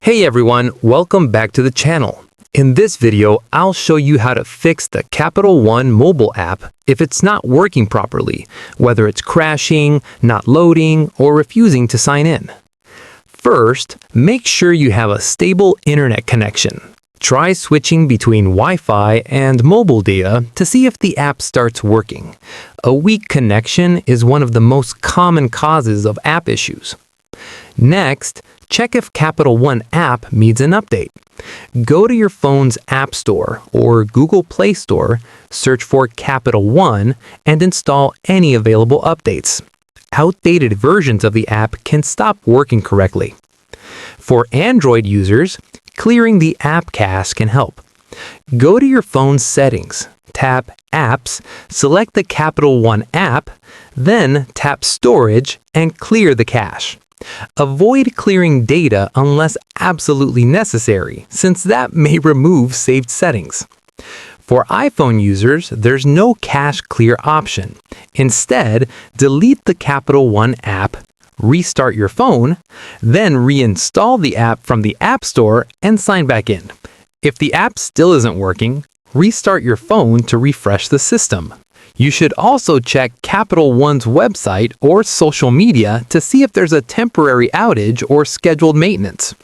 Hey everyone, welcome back to the channel. In this video, I'll show you how to fix the Capital One mobile app if it's not working properly, whether it's crashing, not loading, or refusing to sign in. First, make sure you have a stable internet connection. Try switching between Wi-Fi and mobile data to see if the app starts working. A weak connection is one of the most common causes of app issues. Next, check if Capital One app needs an update. Go to your phone's App Store or Google Play Store, search for Capital One, and install any available updates. Outdated versions of the app can stop working correctly. For Android users, clearing the app cache can help. Go to your phone's settings, tap Apps, select the Capital One app, then tap Storage and clear the cache. Avoid clearing data unless absolutely necessary, since that may remove saved settings. For iPhone users, there's no cache clear option. Instead, delete the Capital One app, restart your phone, then reinstall the app from the App Store and sign back in. If the app still isn't working, restart your phone to refresh the system. You should also check Capital One's website or social media to see if there's a temporary outage or scheduled maintenance.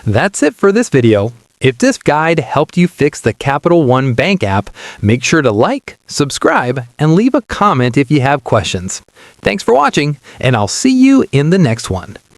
That's it for this video. If this guide helped you fix the Capital One Bank app, make sure to like, subscribe, and leave a comment if you have questions. Thanks for watching, and I'll see you in the next one.